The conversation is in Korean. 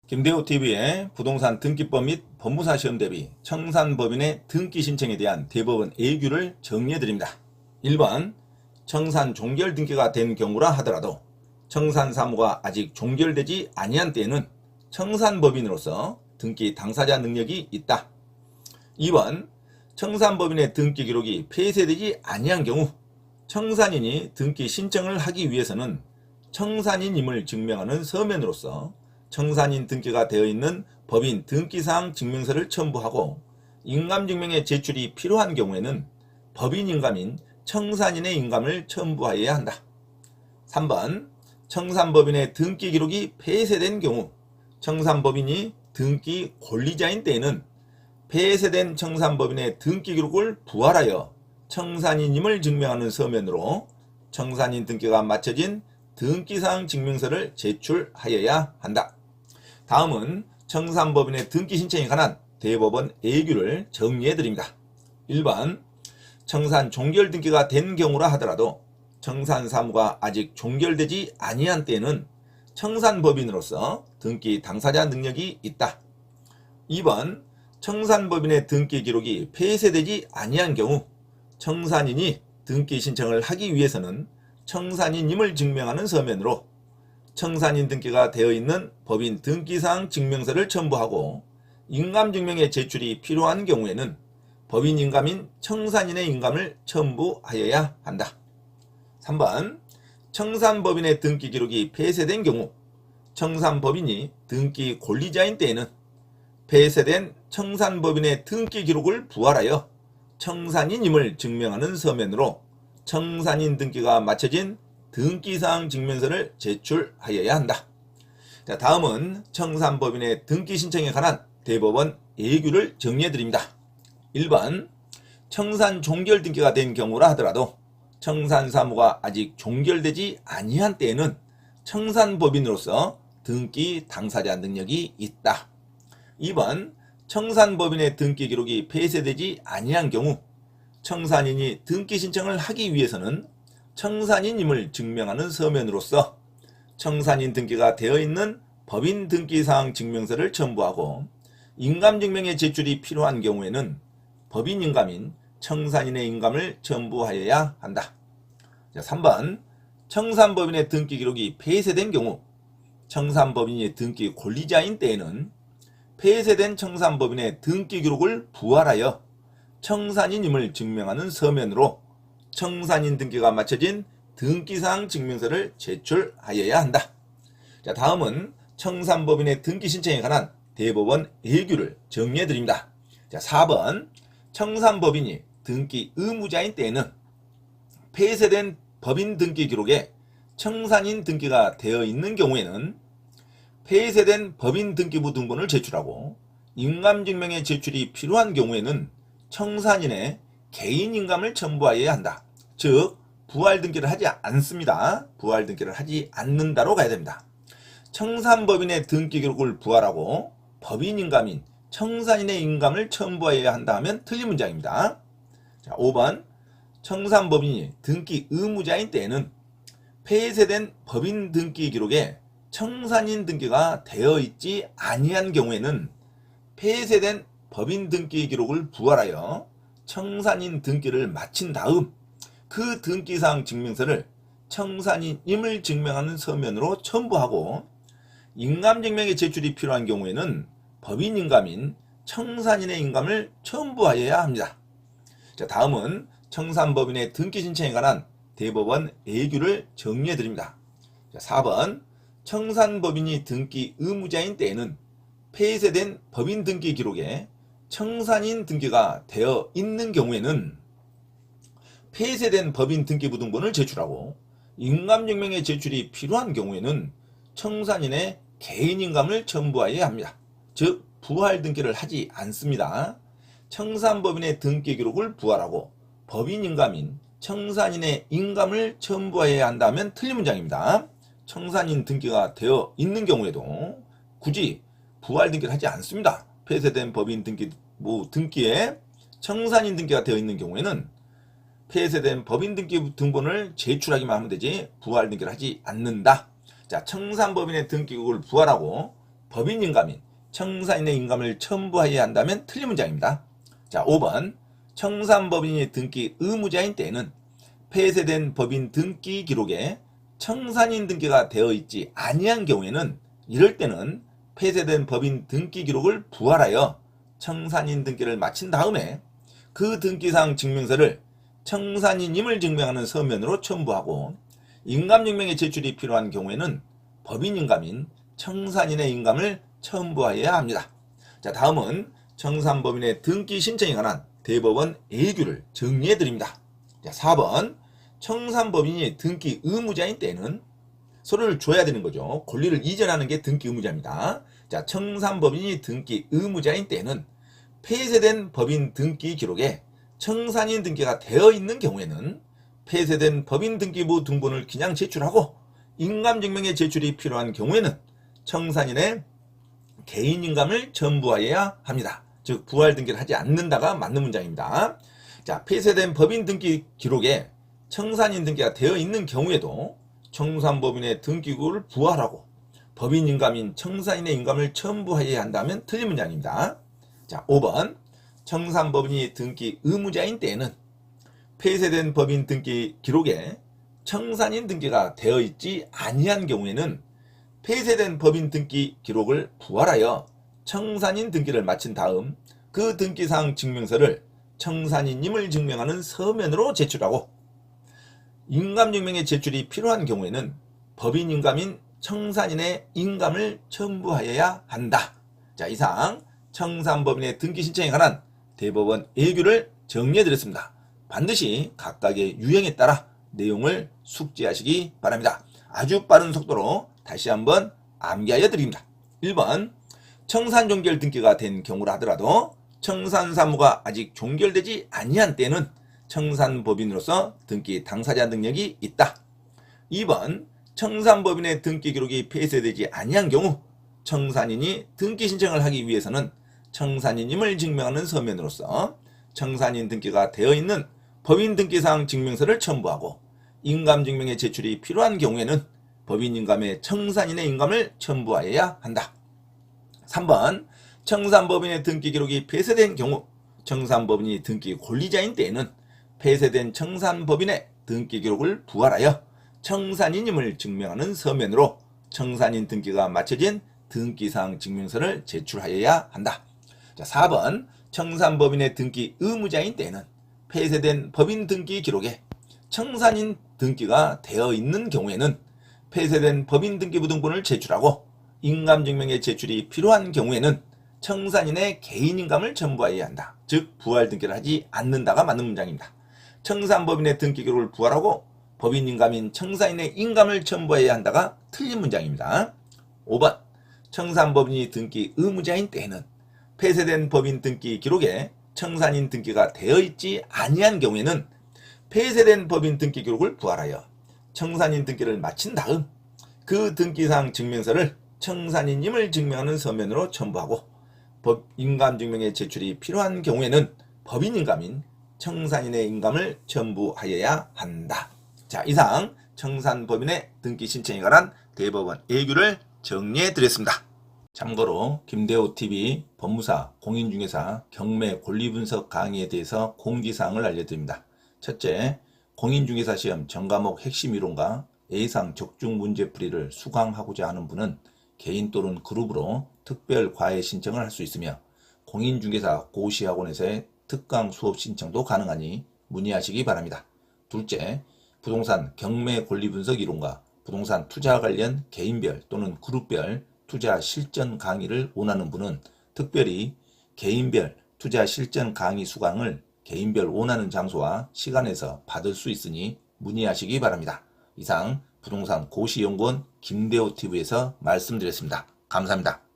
김대호TV의 부동산 등기법 및 법무사 시험 대비 청산법인의 등기 신청에 대한 대법원 A규를 정리해드립니다. 1번 청산 종결 등기가 된 경우라 하더라도 청산 사무가 아직 종결되지 아니한 때에는 청산법인으로서 등기 당사자 능력이 있다. 2번 청산법인의 등기 기록이 폐쇄되지 아니한 경우 청산인이 등기 신청을 하기 위해서는 청산인임을 증명하는 서면으로서 청산인 등기가 되어 있는 법인 등기사항 증명서를 첨부하고 인감증명의 제출이 필요한 경우에는 법인 인감인 청산인의 인감을 첨부하여야 한다. 3번 청산법인의 등기 기록이 폐쇄된 경우 청산법인이 등기 권리자인 때에는 폐쇄된 청산법인의 등기 기록을 부활하여 청산인임을 증명하는 서면으로 청산인 등기가 마쳐진 등기사항 증명서를 제출하여야 한다. 다음은 청산법인의 등기 신청에 관한 대법원 A규를 정리해드립니다. 1번 청산 종결 등기가 된 경우라 하더라도 청산 사무가 아직 종결되지 아니한 때에는 청산법인으로서 등기 당사자 능력이 있다. 2번 청산법인의 등기 기록이 폐쇄되지 아니한 경우 청산인이 등기 신청을 하기 위해서는 청산인임을 증명하는 서면으로 청산인 등기가 되어 있는 법인 등기사항 증명서를 첨부하고 인감증명의 제출이 필요한 경우에는 법인 인감인 청산인의 인감을 첨부하여야 한다. 3번 청산법인의 등기 기록이 폐쇄된 경우 청산법인이 등기 권리자인 때에는 폐쇄된 청산법인의 등기 기록을 부활하여 청산인임을 증명하는 서면으로 청산인 등기가 마쳐진 등기사항 증명서를 제출하여야 한다. 자, 다음은 청산법인의 등기 신청에 관한 대법원 A규를 정리해드립니다. 1번 청산 종결 등기가 된 경우라 하더라도 청산 사무가 아직 종결되지 아니한 때에는 청산법인으로서 등기 당사자 능력이 있다. 2번 청산법인의 등기 기록이 폐쇄되지 아니한 경우 청산인이 등기 신청을 하기 위해서는 청산인임을 증명하는 서면으로서 청산인 등기가 되어 있는 법인 등기사항 증명서를 첨부하고 인감증명의 제출이 필요한 경우에는 법인 인감인 청산인의 인감을 첨부하여야 한다. 3번 청산법인의 등기 기록이 폐쇄된 경우 청산법인이 등기 권리자인 때에는 폐쇄된 청산법인의 등기 기록을 부활하여 청산인임을 증명하는 서면으로 청산인 등기가 마쳐진 등기사항 증명서를 제출하여야 한다. 자, 다음은 청산법인의 등기 신청에 관한 대법원 A규를 정리해드립니다. 자, 4번 청산법인이 등기 의무자인 때에는 폐쇄된 법인 등기 기록에 청산인 등기가 되어 있는 경우에는 폐쇄된 법인 등기부 등본을 제출하고 인감증명의 제출이 필요한 경우에는 청산인의 개인 인감을 첨부하여야 한다. 즉 부활 등기를 하지 않습니다. 부활 등기를 하지 않는다로 가야 됩니다. 청산법인의 등기 기록을 부활하고 법인 인감인 청산인의 인감을 첨부하여야 한다 하면 틀린 문장입니다. 자, 5번 청산법인이 등기 의무자인 때에는 폐쇄된 법인 등기 기록에 청산인 등기가 되어 있지 아니한 경우에는 폐쇄된 법인 등기 기록을 부활하여 청산인 등기를 마친 다음 그 등기사항 증명서를 청산인임을 증명하는 서면으로 첨부하고 인감증명의 제출이 필요한 경우에는 법인 인감인 청산인의 인감을 첨부하여야 합니다. 자, 다음은 청산법인의 등기 신청에 관한 대법원 A규를 정리해드립니다. 4번 청산법인이 등기 의무자인 때에는 폐쇄된 법인 등기 기록에 청산인 등기가 되어 있는 경우에는 폐쇄된 법인 등기부등본을 제출하고 인감증명의 제출이 필요한 경우에는 청산인의 개인인감을 첨부하여야 합니다. 즉 부활 등기를 하지 않습니다. 청산법인의 등기 기록을 부활하고 법인 인감인 청산인의 인감을 첨부하여야 한다면 틀린 문장입니다. 청산인 등기가 되어 있는 경우에도 굳이 부활 등기를 하지 않습니다. 폐쇄된 법인 등기에 청산인 등기가 되어 있는 경우에는 폐쇄된 법인 등기 등본을 제출하기만 하면 되지 부활 등기를 하지 않는다. 자, 청산법인의 등기국을 부활하고 법인인감인 청산인의 인감을 첨부하여야 한다면 틀린 문장입니다. 자, 5번 청산법인이 등기 의무자인 때에는 폐쇄된 법인 등기 기록에 청산인 등기가 되어 있지 아니한 경우에는 이럴 때는 폐쇄된 법인 등기 기록을 부활하여 청산인 등기를 마친 다음에 그 등기상 증명서를 청산인임을 증명하는 서면으로 첨부하고 인감증명의 제출이 필요한 경우에는 법인인감인 청산인의 인감을 첨부하여야 합니다. 자, 다음은 청산법인의 등기 신청에 관한 대법원 A규를 정리해 드립니다. 자, 4번 청산법인이 등기 의무자인 때는 서류를 줘야 되는 거죠. 권리를 이전하는 게 등기 의무자입니다. 자, 청산법인이 등기 의무자인 때는 폐쇄된 법인 등기 기록에 청산인 등기가 되어 있는 경우에는 폐쇄된 법인 등기부 등본을 그냥 제출하고 인감증명의 제출이 필요한 경우에는 청산인의 개인인감을 첨부하여야 합니다. 즉 부활 등기를 하지 않는다가 맞는 문장입니다. 자, 폐쇄된 법인 등기 기록에 청산인 등기가 되어 있는 경우에도 청산법인의 등기구를 부활하고 법인인감인 청산인의 인감을 첨부하여야 한다면 틀린 문장입니다. 자, 5번 청산법인이 등기 의무자인 때에는 폐쇄된 법인 등기 기록에 청산인 등기가 되어 있지 아니한 경우에는 폐쇄된 법인 등기 기록을 부활하여 청산인 등기를 마친 다음 그 등기상 증명서를 청산인임을 증명하는 서면으로 제출하고 인감증명의 제출이 필요한 경우에는 법인인감인 청산인의 인감을 첨부하여야 한다. 자, 이상 청산법인의 등기 신청에 관한 대법원 A규를 정리해드렸습니다. 반드시 각각의 유형에 따라 내용을 숙지하시기 바랍니다. 아주 빠른 속도로 다시 한번 암기하여 드립니다. 1번 청산종결 등기가 된 경우라 하더라도 청산사무가 아직 종결되지 아니한 때는 청산법인으로서 등기 당사자 능력이 있다. 2번 청산법인의 등기 기록이 폐쇄되지 아니한 경우 청산인이 등기 신청을 하기 위해서는 청산인임을 증명하는 서면으로서 청산인 등기가 되어 있는 법인 등기상 증명서를 첨부하고 인감증명의 제출이 필요한 경우에는 법인인감에 청산인의 인감을 첨부하여야 한다. 3번 청산법인의 등기 기록이 폐쇄된 경우 청산법인이 등기 권리자인 때에는 폐쇄된 청산법인의 등기 기록을 부활하여 청산인임을 증명하는 서면으로 청산인 등기가 마쳐진 등기상 증명서를 제출하여야 한다. 자, 4번 청산법인의 등기 의무자인 때에는 폐쇄된 법인 등기 기록에 청산인 등기가 되어 있는 경우에는 폐쇄된 법인 등기부 등본을 제출하고 인감증명의 제출이 필요한 경우에는 청산인의 개인인감을 첨부하여야 한다. 즉 부활 등기를 하지 않는다가 맞는 문장입니다. 청산법인의 등기 기록을 부활하고 법인인감인 청산인의 인감을 첨부해야 한다가 틀린 문장입니다. 5번 청산법인이 등기 의무자인 때에는 폐쇄된 법인 등기 기록에 청산인 등기가 되어 있지 아니한 경우에는 폐쇄된 법인 등기 기록을 부활하여 청산인 등기를 마친 다음 그 등기상 증명서를 청산인임을 증명하는 서면으로 첨부하고 인감증명의 제출이 필요한 경우에는 법인인감인 청산인의 인감을 첨부하여야 한다. 자, 이상 청산법인의 등기 신청에 관한 대법원 A규를 정리해 드렸습니다. 참고로 김대호TV 법무사, 공인중개사, 경매 권리분석 강의에 대해서 공지사항을 알려드립니다. 첫째, 공인중개사 시험 전과목 핵심 이론과 A상 적중 문제풀이를 수강하고자 하는 분은 개인 또는 그룹으로 특별 과외 신청을 할 수 있으며 공인중개사 고시학원에서의 특강 수업 신청도 가능하니 문의하시기 바랍니다. 둘째, 부동산 경매 권리분석 이론과 부동산 투자와 관련 개인별 또는 그룹별 투자 실전 강의를 원하는 분은 특별히 개인별 투자 실전 강의 수강을 개인별 원하는 장소와 시간에서 받을 수 있으니 문의하시기 바랍니다. 이상 부동산 고시연구원 김대호TV에서 말씀드렸습니다. 감사합니다.